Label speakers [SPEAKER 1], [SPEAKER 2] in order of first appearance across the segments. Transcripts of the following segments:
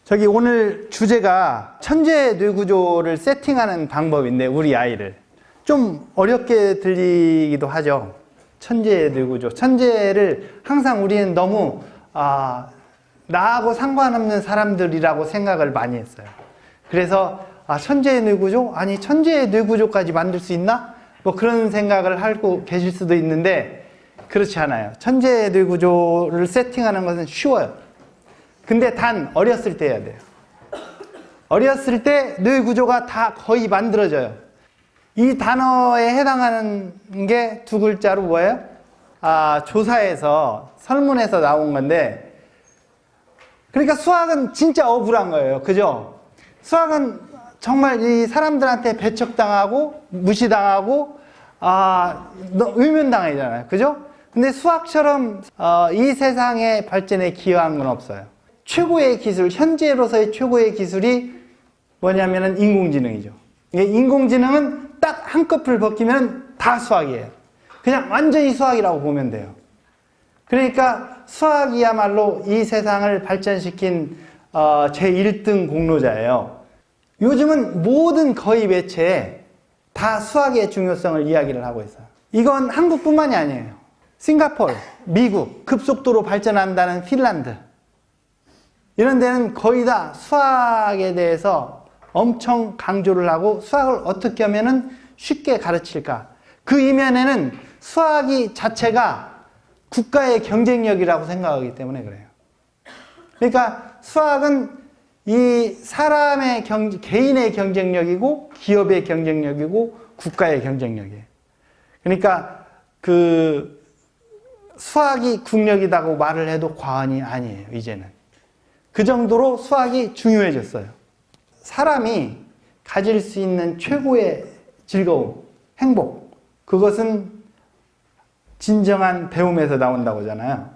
[SPEAKER 1] 저기 오늘 주제가 천재 뇌구조를 세팅하는 방법인데 우리 아이를 좀 어렵게 들리기도 하죠. 천재 뇌구조. 천재를 항상 우리는 너무 나하고 상관없는 사람들이라고 생각을 많이 했어요. 그래서 천재의 뇌구조? 아니 천재의 뇌구조까지 만들 수 있나? 뭐 그런 생각을 하고 계실 수도 있는데 그렇지 않아요. 천재의 뇌구조를 세팅하는 것은 쉬워요. 근데 단 어렸을 때 해야 돼요. 어렸을 때 뇌구조가 다 거의 만들어져요. 이 단어에 해당하는 게 두 글자로 뭐예요? 조사에서 설문에서 나온 건데, 그러니까 수학은 진짜 억울한 거예요. 그죠? 수학은 정말 이 사람들한테 배척당하고 무시당하고 외면당하잖아요. 그죠? 근데 수학처럼 이 세상의 발전에 기여한 건 없어요. 최고의 기술, 현재로서의 최고의 기술이 뭐냐면은 인공지능이죠. 인공지능은 딱 한꺼풀 벗기면 다 수학이에요. 그냥 완전히 수학이라고 보면 돼요. 그러니까 수학이야말로 이 세상을 발전시킨 제 1등 공로자예요. 요즘은 모든 거의 매체에 다 수학의 중요성을 이야기를 하고 있어요. 이건 한국뿐만이 아니에요. 싱가포르, 미국, 급속도로 발전한다는 핀란드, 이런 데는 거의 다 수학에 대해서 엄청 강조를 하고 수학을 어떻게 하면은 쉽게 가르칠까. 그 이면에는 수학이 자체가 국가의 경쟁력이라고 생각하기 때문에 그래요. 그러니까 수학은 이 사람의 개인의 경쟁력이고 기업의 경쟁력이고 국가의 경쟁력이에요. 그러니까 그 수학이 국력이라고 말을 해도 과언이 아니에요, 이제는. 그 정도로 수학이 중요해졌어요. 사람이 가질 수 있는 최고의 즐거움, 행복, 그것은 진정한 배움에서 나온다고 하잖아요.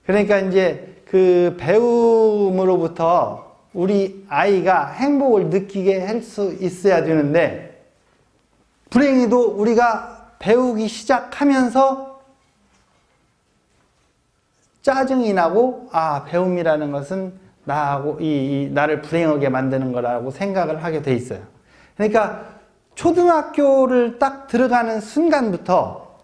[SPEAKER 1] 그러니까 이제 그 배움으로부터 우리 아이가 행복을 느끼게 할 수 있어야 되는데, 불행히도 우리가 배우기 시작하면서 짜증이 나고 배움이라는 것은 나하고 나를 불행하게 만드는 거라고 생각을 하게 돼 있어요. 그러니까 초등학교를 딱 들어가는 순간부터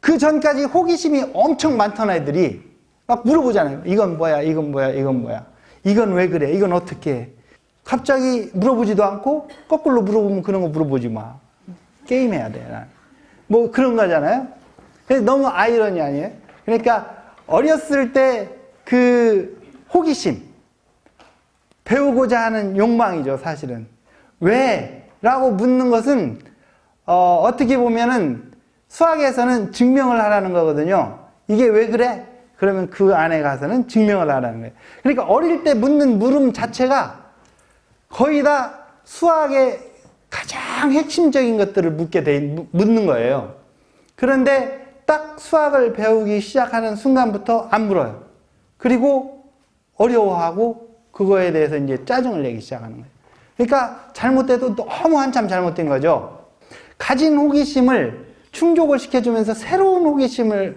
[SPEAKER 1] 그 전까지 호기심이 엄청 많던 애들이 막 물어보잖아요. 이건 뭐야, 이건 뭐야, 이건 뭐야, 이건 왜 그래, 이건 어떻게 해. 갑자기 물어보지도 않고 거꾸로 물어보면 그런 거 물어보지 마. 게임해야 돼. 뭐 그런 거잖아요. 너무 아이러니 아니에요? 그러니까 어렸을 때 그 호기심, 배우고자 하는 욕망이죠, 사실은. 왜? 라고 묻는 것은 어떻게 보면은 수학에서는 증명을 하라는 거거든요. 이게 왜 그래? 그러면 그 안에 가서는 증명을 하라는 거예요. 그러니까 어릴 때 묻는 물음 자체가 거의 다 수학의 가장 핵심적인 것들을 묻는 거예요. 그런데 딱 수학을 배우기 시작하는 순간부터 안 물어요. 그리고 어려워하고 그거에 대해서 이제 짜증을 내기 시작하는 거예요. 그러니까 잘못돼도 너무 한참 잘못된 거죠. 가진 호기심을 충족을 시켜주면서 새로운 호기심을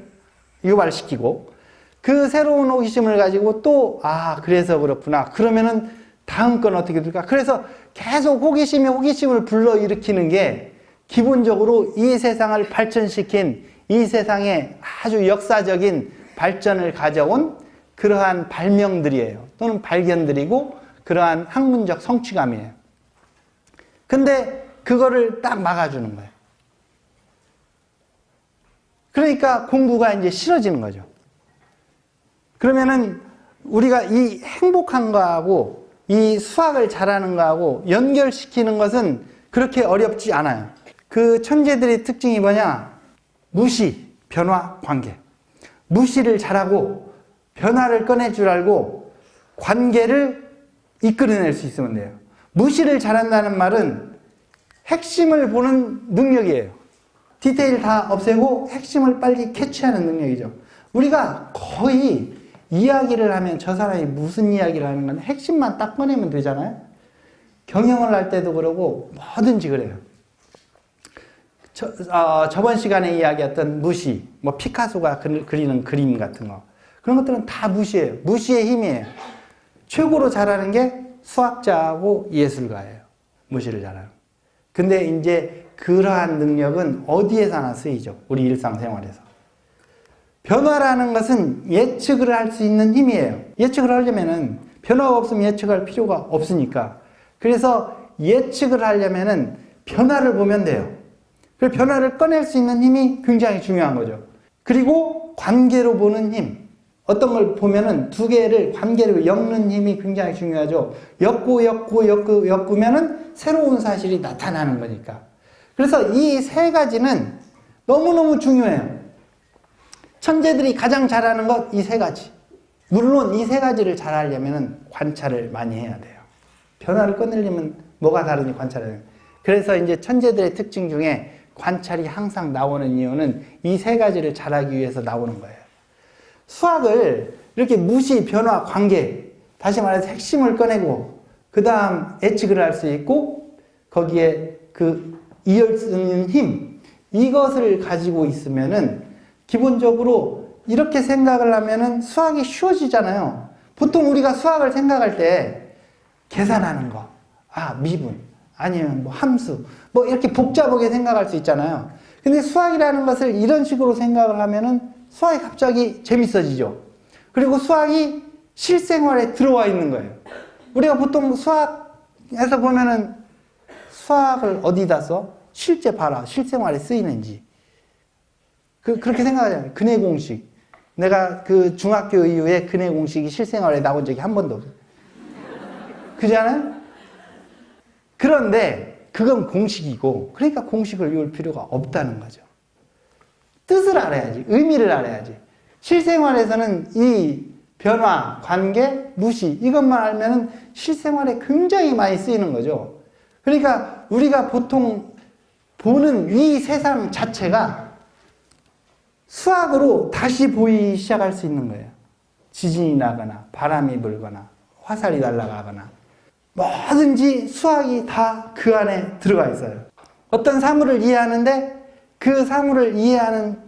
[SPEAKER 1] 유발시키고, 그 새로운 호기심을 가지고 또 그래서 그렇구나. 그러면은 다음 건 어떻게 될까? 그래서 계속 호기심을 불러일으키는 게 기본적으로 이 세상을 발전시킨, 이 세상에 아주 역사적인 발전을 가져온 그러한 발명들이에요. 또는 발견들이고 그러한 학문적 성취감이에요. 근데 그거를 딱 막아주는 거예요. 그러니까 공부가 이제 싫어지는 거죠. 그러면은 우리가 이 행복한 거하고 이 수학을 잘하는 거하고 연결시키는 것은 그렇게 어렵지 않아요. 그 천재들의 특징이 뭐냐? 무시, 변화, 관계. 무시를 잘하고 변화를 꺼낼 줄 알고 관계를 이끌어낼 수 있으면 돼요. 무시를 잘한다는 말은 핵심을 보는 능력이에요. 디테일 다 없애고 핵심을 빨리 캐치하는 능력이죠. 우리가 거의 이야기를 하면 저 사람이 무슨 이야기를 하는 건 핵심만 딱 꺼내면 되잖아요. 경영을 할 때도 그러고 뭐든지 그래요. 저번 시간에 이야기했던 무시, 뭐 피카소가 그리는 그림 같은 거, 그런 것들은 다 무시예요. 무시의 힘이에요. 최고로 잘하는 게 수학자하고 예술가예요. 무시를 잘하는. 근데 이제 그러한 능력은 어디에서나 쓰이죠. 우리 일상생활에서. 변화라는 것은 예측을 할 수 있는 힘이에요. 예측을 하려면은 변화가 없으면 예측할 필요가 없으니까. 그래서 예측을 하려면은 변화를 보면 돼요. 그 변화를 꺼낼 수 있는 힘이 굉장히 중요한 거죠. 그리고 관계로 보는 힘. 어떤 걸 보면은 두 개를 관계로 엮는 힘이 굉장히 중요하죠. 엮으면은 새로운 사실이 나타나는 거니까. 그래서 이 세 가지는 너무너무 중요해요. 천재들이 가장 잘하는 것 이 세 가지. 물론 이 세 가지를 잘하려면 관찰을 많이 해야 돼요. 변화를 꺼내려면 뭐가 다르니 관찰해야 돼요. 그래서 이제 천재들의 특징 중에 관찰이 항상 나오는 이유는 이 세 가지를 잘하기 위해서 나오는 거예요. 수학을 이렇게 무시, 변화, 관계, 다시 말해서 핵심을 꺼내고 그 다음 예측을 할 수 있고 거기에 그 이을 수 있는 힘, 이것을 가지고 있으면은 기본적으로 이렇게 생각을 하면은 수학이 쉬워지잖아요. 보통 우리가 수학을 생각할 때 계산하는 거, 미분, 아니면 뭐 함수, 뭐 이렇게 복잡하게 생각할 수 있잖아요. 근데 수학이라는 것을 이런 식으로 생각을 하면은 수학이 갑자기 재밌어지죠. 그리고 수학이 실생활에 들어와 있는 거예요. 우리가 보통 수학에서 보면은 수학을 어디다 써? 실제 봐라. 실생활에 쓰이는지. 그렇게 생각하잖아요. 근해 공식. 내가 그 중학교 이후에 근해 공식이 실생활에 나온 적이 한 번도 없어요. 그잖아요? 그런데 그건 공식이고, 그러니까 공식을 외울 필요가 없다는 거죠. 뜻을 알아야지. 의미를 알아야지. 실생활에서는 이 변화, 관계, 무시 이것만 알면은 실생활에 굉장히 많이 쓰이는 거죠. 그러니까 우리가 보통 보는 이 세상 자체가 수학으로 다시 보이기 시작할 수 있는 거예요. 지진이 나거나 바람이 불거나 화살이 날아가거나 뭐든지 수학이 다 그 안에 들어가 있어요. 어떤 사물을 이해하는데 그 사물을 이해하는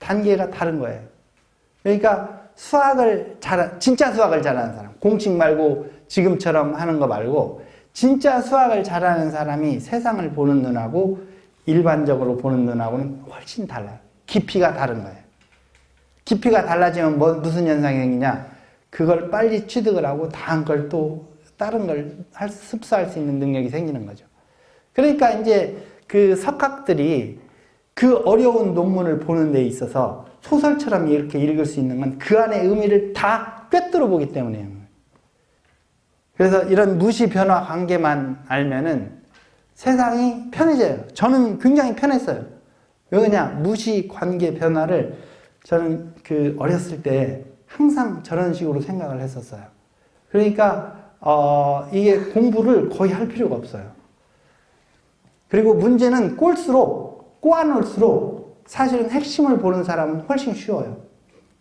[SPEAKER 1] 단계가 다른 거예요. 그러니까 진짜 수학을 잘하는 사람, 공식 말고 지금처럼 하는 거 말고 진짜 수학을 잘하는 사람이 세상을 보는 눈하고 일반적으로 보는 눈하고는 훨씬 달라요. 깊이가 다른 거예요. 깊이가 달라지면 무슨 현상이 생기냐? 그걸 빨리 취득을 하고 다음 걸 또 다른 걸 습수할 수 있는 능력이 생기는 거죠. 그러니까 이제 그 석학들이 그 어려운 논문을 보는 데 있어서 소설처럼 이렇게 읽을 수 있는 건 그 안의 의미를 다 꿰뚫어 보기 때문이에요. 그래서 이런 무시, 변화, 관계만 알면은 세상이 편해져요. 저는 굉장히 편했어요. 왜 그러냐? 무시, 관계, 변화를 저는 그 어렸을 때 항상 저런 식으로 생각을 했었어요. 그러니까 이게 공부를 거의 할 필요가 없어요. 그리고 문제는 꼬아놓을수록 사실은 핵심을 보는 사람은 훨씬 쉬워요.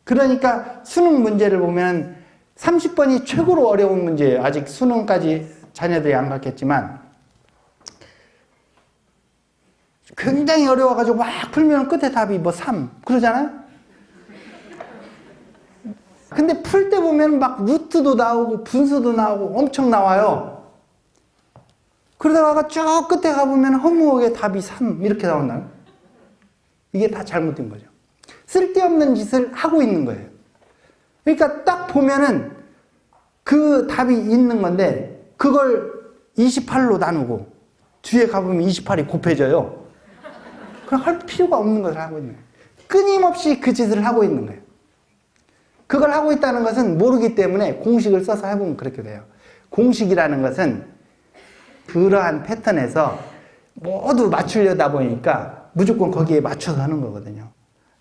[SPEAKER 1] 그러니까 수능 문제를 보면 30번이 최고로 어려운 문제예요. 아직 수능까지 자녀들이 안 갔겠지만 굉장히 어려워가지고 막 풀면 끝에 답이 3 그러잖아요. 근데 풀 때 보면 막 루트도 나오고 분수도 나오고 엄청 나와요. 그러다가 쭉 끝에 가보면 허무하게 답이 3 이렇게 나온다요. 이게 다 잘못된 거죠. 쓸데없는 짓을 하고 있는 거예요. 그러니까 딱 보면은 그 답이 있는 건데 그걸 28로 나누고 뒤에 가보면 28이 곱해져요. 그럼 할 필요가 없는 것을 하고 있는 거예요. 끊임없이 그 짓을 하고 있는 거예요. 그걸 하고 있다는 것은 모르기 때문에 공식을 써서 해보면 그렇게 돼요. 공식이라는 것은 그러한 패턴에서 모두 맞추려다 보니까 무조건 거기에 맞춰서 하는 거거든요.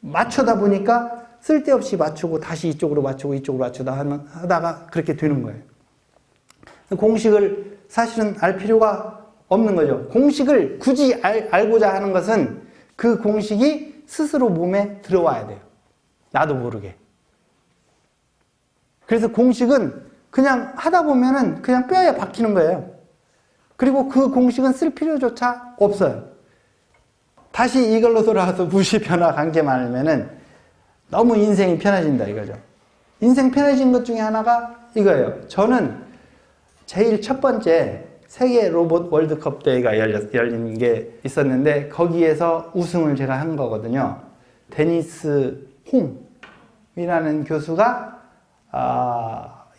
[SPEAKER 1] 맞추다 보니까 쓸데없이 맞추고 다시 이쪽으로 맞추고 이쪽으로 맞추다 하다가 그렇게 되는 거예요. 공식을 사실은 알 필요가 없는 거죠. 공식을 굳이 알고자 하는 것은 그 공식이 스스로 몸에 들어와야 돼요. 나도 모르게. 그래서 공식은 그냥 하다 보면은 그냥 뼈에 박히는 거예요. 그리고 그 공식은 쓸 필요조차 없어요. 다시 이걸로 돌아와서 무시, 변화, 관계만 알면은 너무 인생이 편해진다 이거죠. 인생 편해진 것 중에 하나가 이거예요. 저는 제일 첫 번째 세계 로봇 월드컵 대회가 열린 게 있었는데 거기에서 우승을 제가 한 거거든요. 데니스 홍이라는 교수가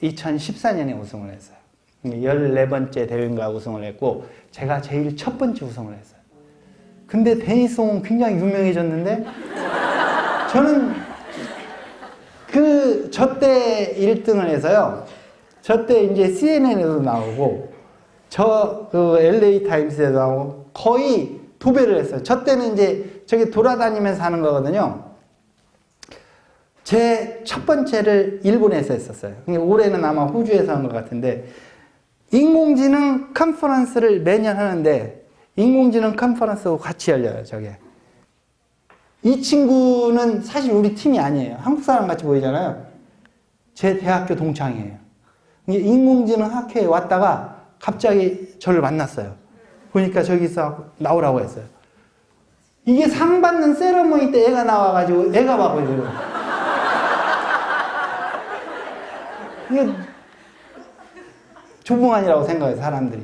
[SPEAKER 1] 2014년에 우승을 했어요. 14번째 대회인가 우승을 했고 제가 제일 첫 번째 우승을 했어요. 근데 데니스 홍은 굉장히 유명해졌는데 저는 저 때 1등을 해서요. 저 때 이제 CNN에도 나오고 LA 타임스에도 나오고 거의 도배를 했어요. 저 때는 이제 저기 돌아다니면서 하는 거거든요. 제 첫 번째를 일본에서 했었어요. 올해는 아마 호주에서 한 것 같은데 인공지능 컨퍼런스를 매년 하는데 인공지능 컨퍼런스하고 같이 열려요. 저게. 이 친구는 사실 우리 팀이 아니에요. 한국 사람 같이 보이잖아요. 제 대학교 동창이에요. 인공지능 학회에 왔다가 갑자기 저를 만났어요. 보니까 저기서 나오라고 했어요. 이게 상 받는 세러머니 때 애가 나와가지고 애가 봐가지고 이게 조봉아니라고 생각해요, 사람들이.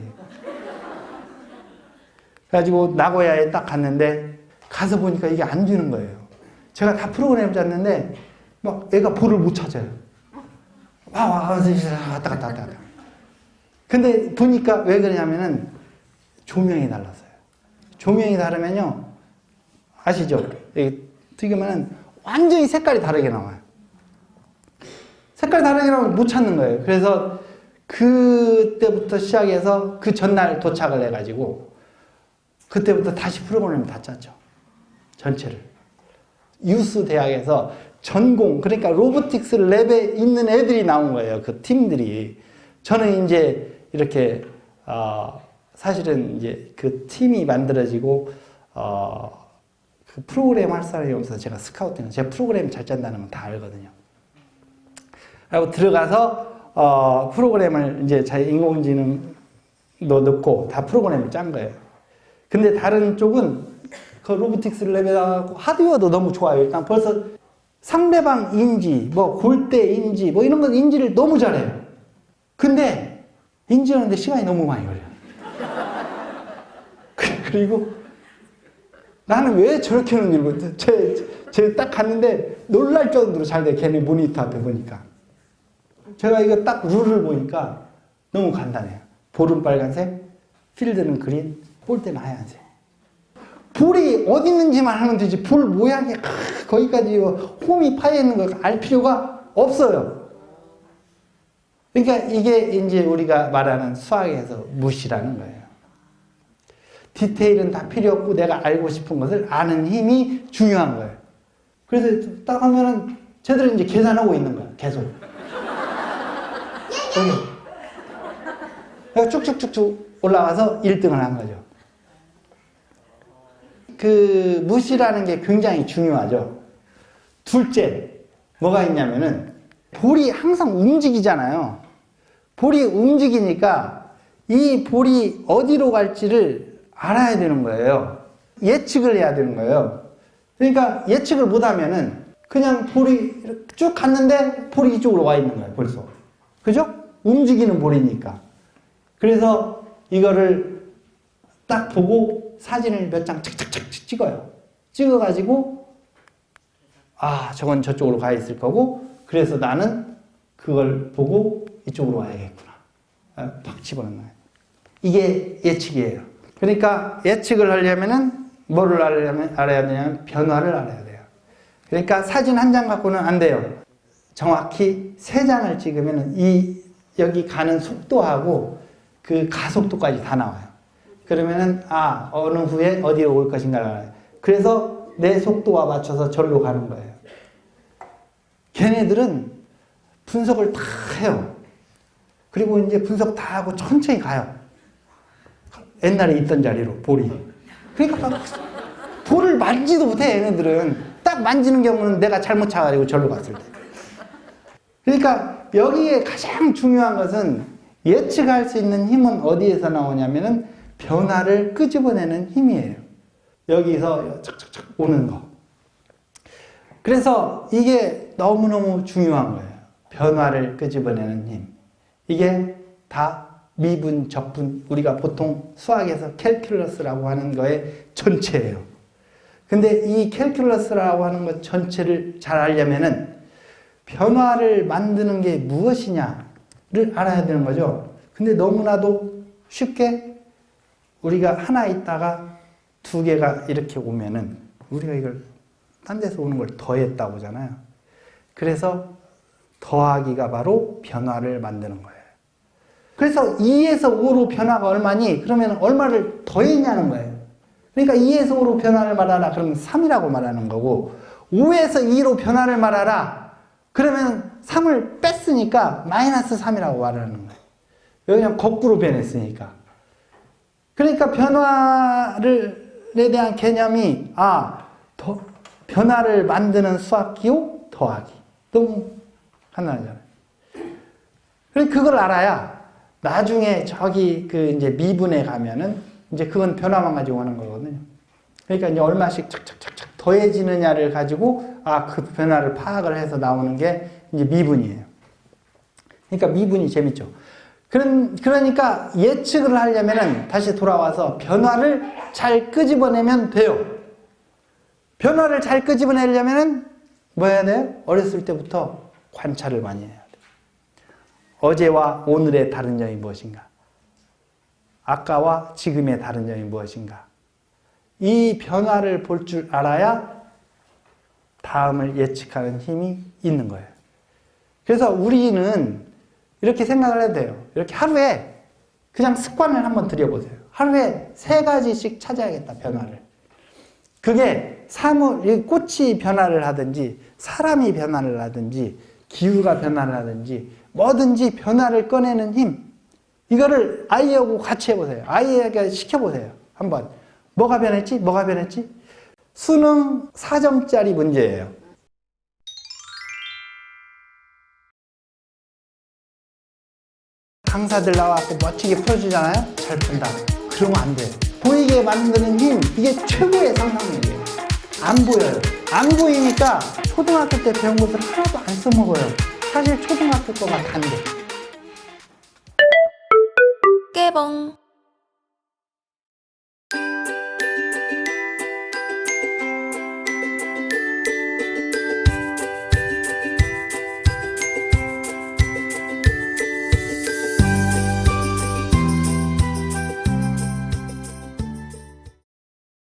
[SPEAKER 1] 그래가지고 나고야에 딱 갔는데 가서 보니까 이게 안 주는 거예요. 제가 다 프로그램 짰는데 막 애가 볼을 못 찾아요. 왔다 갔다. 근데 보니까 왜 그러냐면은 조명이 달랐어요. 조명이 다르면요. 아시죠? 튀기면은 완전히 색깔이 다르게 나와요. 색깔이 다르게 나오면 못 찾는 거예요. 그래서 그때부터 시작해서 그 전날 도착을 해가지고 그때부터 다시 프로그램을 다 짰죠. 전체를. 유스 대학에서 전공, 그러니까 로보틱스 랩에 있는 애들이 나온 거예요. 그 팀들이. 저는 이제 이렇게, 사실은 이제 그 팀이 만들어지고, 그 프로그램 할 사람이 없어서 제가 스카우팅, 제가 프로그램 잘 짠다는 건 다 알거든요. 그리고 들어가서, 프로그램을 이제 자기 인공지능도 넣고 다 프로그램을 짠 거예요. 근데 다른 쪽은 그 로보틱스 랩에다가 하드웨어도 너무 좋아요. 일단 벌써 상대방 인지, 골대 인지, 이런 건 인지를 너무 잘해요. 근데 인지하는데 시간이 너무 많이 걸려요. 그리고 나는 왜 저렇게 하는지 모르겠어요. 제 딱 갔는데 놀랄 정도로 잘 돼. 걔네 모니터 앞에 보니까. 제가 이거 딱 룰을 보니까 너무 간단해요. 볼은 빨간색, 필드는 그린, 볼때는 하얀색. 볼이 어디 있는지만 하면 되지 볼 모양이 거기까지 홈이 파여 있는 걸 알 필요가 없어요. 그러니까 이게 이제 우리가 말하는 수학에서 무시라는 거예요. 디테일은 다 필요 없고 내가 알고 싶은 것을 아는 힘이 중요한 거예요. 그래서 딱 하면은 쟤들은 이제 계산하고 있는 거예요. 계속. 여기. 쭉쭉쭉쭉 올라가서 1등을 한 거죠. 그 무시라는 게 굉장히 중요하죠. 둘째, 뭐가 있냐면은 볼이 항상 움직이잖아요. 볼이 움직이니까 이 볼이 어디로 갈지를 알아야 되는 거예요. 예측을 해야 되는 거예요. 그러니까 예측을 못하면은 그냥 볼이 쭉 갔는데 볼이 이쪽으로 와 있는 거예요. 벌써. 그죠? 움직이는 볼이니까. 그래서 이거를 딱 보고 사진을 몇 장 착착착 찍어요. 찍어가지고 저건 저쪽으로 가 있을 거고 그래서 나는 그걸 보고 이쪽으로 와야겠구나. 팍 집어넣는 거예요. 이게 예측이에요. 그러니까 예측을 하려면은 뭐를 알아야 되냐면 변화를 알아야 돼요. 그러니까 사진 한 장 갖고는 안 돼요. 정확히 3장을 찍으면은 여기 가는 속도하고 그 가속도까지 다 나와요. 그러면은 어느 후에 어디로 올 것인가를 알아요. 그래서 내 속도와 맞춰서 절로 가는 거예요. 걔네들은 분석을 다 해요. 그리고 이제 분석 다 하고 천천히 가요. 옛날에 있던 자리로 볼이. 그러니까 막 볼을 만지도 못해. 얘네들은 딱 만지는 경우는 내가 잘못 차가지고 절로 갔을 때. 그러니까 여기에 가장 중요한 것은 예측할 수 있는 힘은 어디에서 나오냐면은 변화를 끄집어내는 힘이에요. 여기서 착착착 오는 거. 그래서 이게 너무너무 중요한 거예요. 변화를 끄집어내는 힘. 이게 다 미분, 적분, 우리가 보통 수학에서 캘큘러스라고 하는 거의 전체예요. 근데 이 캘큘러스라고 하는 것 전체를 잘 알려면은 변화를 만드는 게 무엇이냐를 알아야 되는 거죠. 근데 너무나도 쉽게 우리가 하나 있다가 두 개가 이렇게 오면은 우리가 이걸 딴 데서 오는 걸 더했다고 하잖아요. 그래서 더하기가 바로 변화를 만드는 거예요. 그래서 2에서 5로 변화가 얼마니? 그러면 얼마를 더했냐는 거예요. 그러니까 2에서 5로 변화를 말하라. 그러면 3이라고 말하는 거고 5에서 2로 변화를 말하라. 그러면 3을 뺐으니까 마이너스 3이라고 말하는 거예요. 그냥 거꾸로 변했으니까. 그러니까 변화에 대한 개념이 변화를 만드는 수학기호 더하기. 너무 간단하잖아요. 그러니까 그걸 알아야 나중에 저기 이제 미분에 가면은 이제 그건 변화만 가지고 하는 거거든요. 그러니까 이제 얼마씩 착착착착 더해지느냐를 가지고 그 변화를 파악을 해서 나오는 게 이제 미분이에요. 그러니까 미분이 재밌죠. 그러니까 예측을 하려면은 다시 돌아와서 변화를 잘 끄집어내면 돼요. 변화를 잘 끄집어내려면은 뭐 해야 돼요? 어렸을 때부터 관찰을 많이 해야 돼요. 어제와 오늘의 다른 점이 무엇인가? 아까와 지금의 다른 점이 무엇인가? 이 변화를 볼 줄 알아야 다음을 예측하는 힘이 있는 거예요. 그래서 우리는 이렇게 생각을 해도 돼요. 이렇게 하루에 그냥 습관을 한번 들여보세요. 하루에 3가지씩 찾아야겠다, 변화를. 그게 꽃이 변화를 하든지, 사람이 변화를 하든지, 기후가 변화를 하든지, 뭐든지 변화를 꺼내는 힘. 이거를 아이하고 같이 해보세요. 아이에게 시켜보세요. 한번. 뭐가 변했지? 뭐가 변했지? 수능 4점짜리 문제예요. 강사들 나와서 멋지게 풀어주잖아요? 잘 푼다. 그러면 안 돼요. 보이게 만드는 힘, 이게 최고의 상상력이에요. 안 보여요. 안 보이니까 초등학교 때 배운 것을 하나도 안 써먹어요. 사실 초등학교 거가 단데.
[SPEAKER 2] 깨봉.